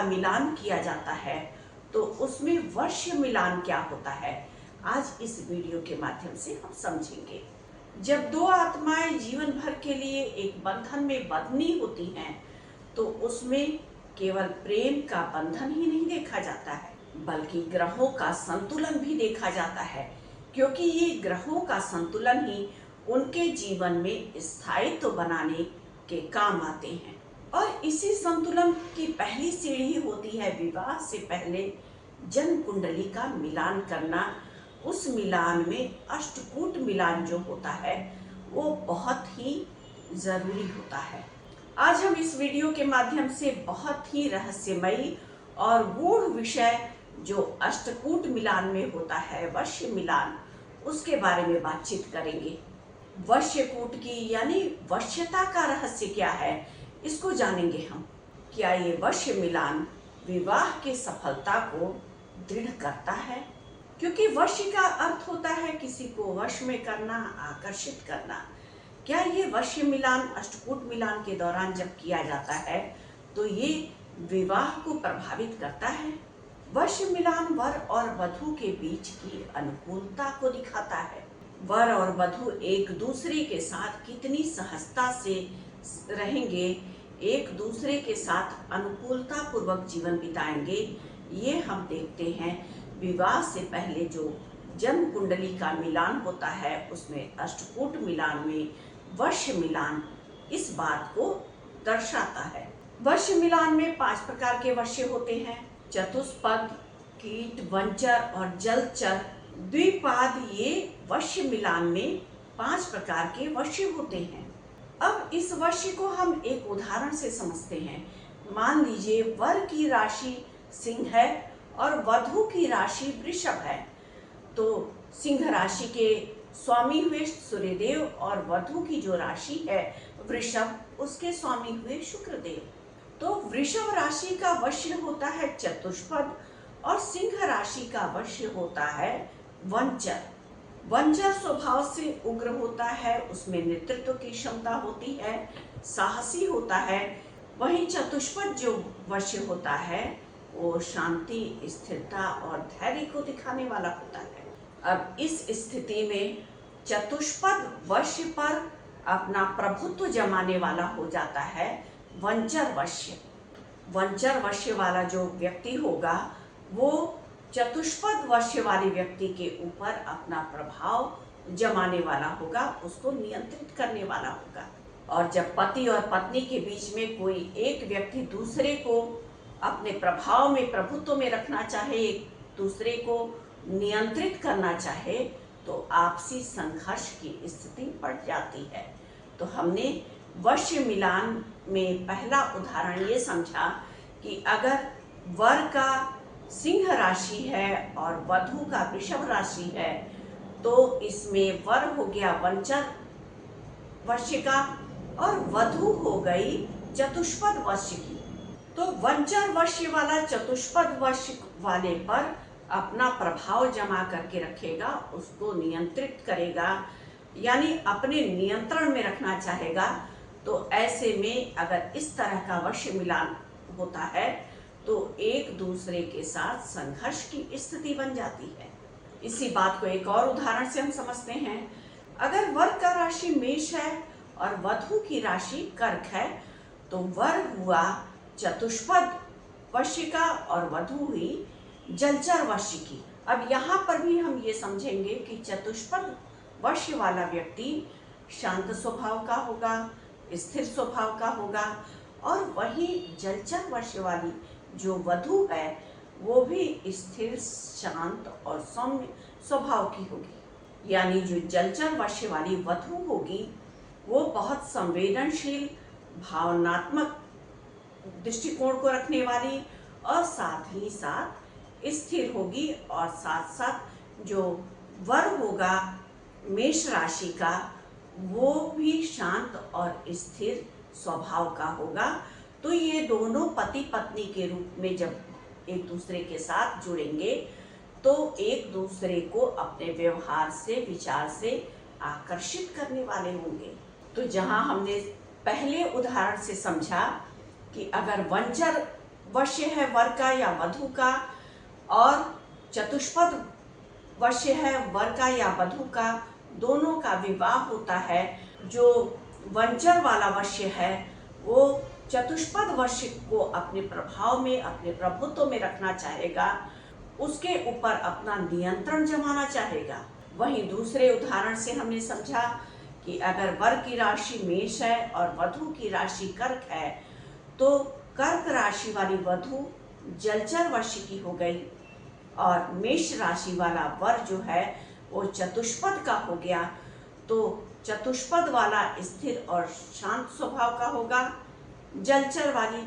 का मिलान किया जाता है तो उसमें वश्य मिलान क्या होता है, आज इस वीडियो के माध्यम से हम समझेंगे। जब दो आत्माएं जीवन भर के लिए एक बंधन में बंधनी होती हैं तो उसमें केवल प्रेम का बंधन ही नहीं देखा जाता है बल्कि ग्रहों का संतुलन भी देखा जाता है, क्योंकि ये ग्रहों का संतुलन ही उनके जीवन में स्थायित्व बनाने के काम आते हैं। और इसी संतुलन की पहली सीढ़ी होती है विवाह से पहले जन्म कुंडली का मिलान करना। उस मिलान में अष्टकूट मिलान जो होता है वो बहुत ही जरूरी होता है। आज हम इस वीडियो के माध्यम से बहुत ही रहस्यमयी और गूढ़ विषय जो अष्टकूट मिलान में होता है, वश्य मिलान, उसके बारे में बातचीत करेंगे। वश्यकूट की यानी वश्यता का रहस्य क्या है, इसको जानेंगे हम। क्या ये वश्य मिलान विवाह की सफलता को दृढ़ करता है? क्योंकि वश्य का अर्थ होता है किसी को वश में करना, आकर्षित करना। क्या ये वश्य मिलान अष्टकूट मिलान के दौरान जब किया जाता है तो ये विवाह को प्रभावित करता है? वश्य मिलान वर और वधू के बीच की अनुकूलता को दिखाता है। वर और वधू एक दूसरे के साथ कितनी सहजता से रहेंगे, एक दूसरे के साथ अनुकूलता पूर्वक जीवन बिताएंगे, ये हम देखते हैं विवाह से पहले जो जन्म कुंडली का मिलान होता है उसमें अष्टकूट मिलान में वश्य मिलान इस बात को दर्शाता है। वश्य मिलान में 5 प्रकार के वश्य होते हैं: चतुष्पद, कीट, वंचर और जलचर, द्विपाद। ये वश्य मिलान में 5 प्रकार के वश्य होते हैं। अब इस वश्य को हम एक उदाहरण से समझते हैं। मान लीजिए वर की राशि सिंह है और वधू की राशि वृषभ है, तो सिंह राशि के स्वामी हुए सूर्यदेव और वधू की जो राशि है वृषभ, उसके स्वामी हुए शुक्रदेव। तो वृषभ राशि का वश्य होता है चतुष्पद और सिंह राशि का वश्य होता है वंचर। वंचर स्वभाव से उग्र होता है, उसमें नेतृत्व की क्षमता होती है, साहसी होता है। वहीं चतुष्पद जो वश्य होता है वो शांति, स्थिरता और धैर्य को दिखाने वाला होता है। अब इस स्थिति में चतुष्पद वश्य पर अपना प्रभुत्व जमाने वाला हो जाता है वंचर वश्य। वंचर वश्य वाला जो व्यक्ति होगा वो चतुष्पद वश्य वाले व्यक्ति के ऊपर अपना प्रभाव जमाने वाला होगा, उसको नियंत्रित करने वाला होगा। और जब पति और पत्नी के बीच में कोई एक व्यक्ति दूसरे को अपने प्रभाव में, प्रभुत्व में रखना चाहे, एक दूसरे को नियंत्रित करना चाहे, तो आपसी संघर्ष की स्थिति बढ़ जाती है। तो हमने वश्य मिलान में पहला उदाहरण ये समझा कि अगर वर का सिंह राशि है और वधू का वृषभ राशि है तो इसमें वर हो गया वंचर वश्य का और वधू हो गई चतुष्पद वश्य की। तो वंचर वश्य वाला चतुष्पद वश्य वाले पर अपना प्रभाव जमा करके रखेगा, उसको नियंत्रित करेगा, यानी अपने नियंत्रण में रखना चाहेगा। तो ऐसे में अगर इस तरह का वश्य मिलान होता है तो एक दूसरे के साथ संघर्ष की स्थिति बन जाती है। इसी बात को एक और उदाहरण से हम समझते हैं। अगर वर का राशि मेष है और वधू की राशि कर्क है तो वर हुआ चतुष्पद वश्य का और वधू हुई जलचर वश्य की। अब यहाँ पर भी हम ये समझेंगे कि चतुष्पद वश्य वाला व्यक्ति शांत स्वभाव का होगा, स्थिर स्वभाव का होगा, और वही जलचर वश्य वाली जो वधू है वो भी स्थिर, शांत और सौम्य स्वभाव की होगी। यानी जो जलचर वश्य वाली वधू होगी वो बहुत संवेदनशील, भावनात्मक दृष्टिकोण को रखने वाली और साथ ही साथ स्थिर होगी, और साथ साथ जो वर होगा मेष राशि का वो भी शांत और स्थिर स्वभाव का होगा। तो ये दोनों पति पत्नी के रूप में जब एक दूसरे के साथ जुड़ेंगे तो एक दूसरे को अपने व्यवहार से, विचार से आकर्षित करने वाले होंगे। तो जहां हमने पहले उदाहरण से समझा कि अगर वंचर वश्य है वर का या वधू का, और चतुष्पद वश्य है वर का या वधू का, दोनों का विवाह होता है। जो वंचर वाला वश्य है वो चतुष्पद वश्य को अपने प्रभाव में, अपने प्रभुत्व में रखना चाहेगा, उसके ऊपर अपना नियंत्रण जमाना चाहेगा। वहीं दूसरे उदाहरण से हमने समझा कि अगर वर की राशि मेष है और वधू की राशि कर्क है, तो कर्क राशि वाली वधू जलचर वश्य की हो गई और मेष राशि वाला वर जो है वो चतुष्पद का हो गया। तो चतुष्पद वाला स्थिर और शांत स्वभाव का होगा, जलचर वाली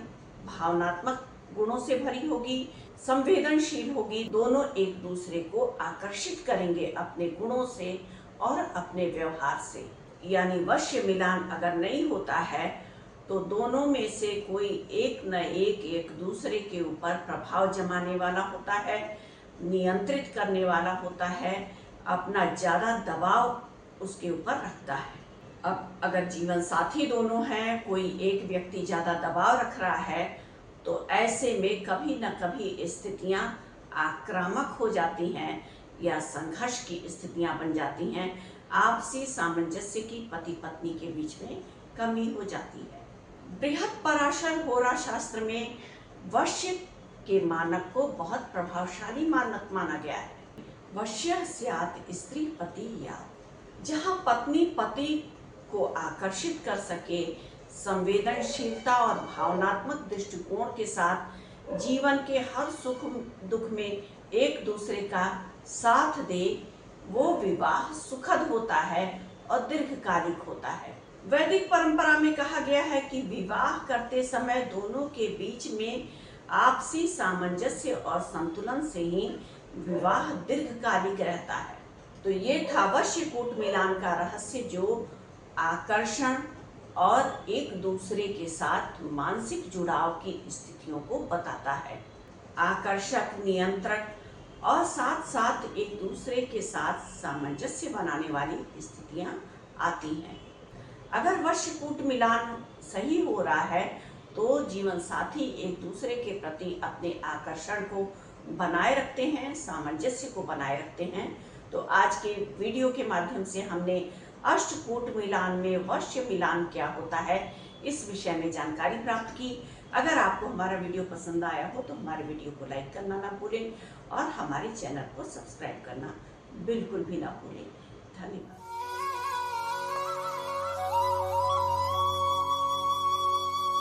भावनात्मक गुणों से भरी होगी, संवेदनशील होगी। दोनों एक दूसरे को आकर्षित करेंगे अपने गुणों से और अपने व्यवहार से। यानी वश्य मिलान अगर नहीं होता है तो दोनों में से कोई एक न एक दूसरे के ऊपर प्रभाव जमाने वाला होता है, नियंत्रित करने वाला होता है, अपना ज़्यादा दबाव उसके ऊपर रखता है। अब अगर जीवन साथी दोनों हैं, कोई एक व्यक्ति ज़्यादा दबाव रख रहा है, तो ऐसे में कभी न कभी स्थितियां आक्रामक हो जाती हैं या संघर्ष की स्थितियां बन जाती हैं। आपसी सामंजस्य की पति पत्नी के बीच में कमी हो जाती है। बृहत पराशर होरा शास्त्र में वश्य के मानक को बहुत प्रभावशाली मानक माना गया है। वश्य स्यात् स्त्री पति या, जहाँ पत्नी पति को आकर्षित कर सके, संवेदनशीलता और भावनात्मक दृष्टिकोण के साथ जीवन के हर सुख दुख में एक दूसरे का साथ दे, वो विवाह सुखद होता है और दीर्घकालिक होता है। वैदिक परंपरा में कहा गया है कि विवाह करते समय दोनों के बीच में आपसी सामंजस्य और संतुलन से ही विवाह दीर्घकालिक रहता है। तो ये था वश्य कूट मिलान का रहस्य, जो आकर्षण और एक दूसरे के साथ मानसिक जुड़ाव की स्थितियों को बताता है। आकर्षक, नियंत्रक और साथ साथ एक दूसरे के साथ सामंजस्य बनाने वाली स्थितियां आती हैं। अगर वश्य कूट मिलान सही हो रहा है तो जीवन साथी एक दूसरे के प्रति अपने आकर्षण को बनाए रखते हैं, सामंजस्य को बनाए रखते हैं। तो आज के वीडियो के माध्यम से हमने अष्टकूट मिलान में वश्य मिलान क्या होता है इस विषय में जानकारी प्राप्त की। अगर आपको हमारा वीडियो पसंद आया हो तो हमारे वीडियो को लाइक करना ना भूलें और हमारे चैनल को सब्सक्राइब करना बिल्कुल भी ना भूलें।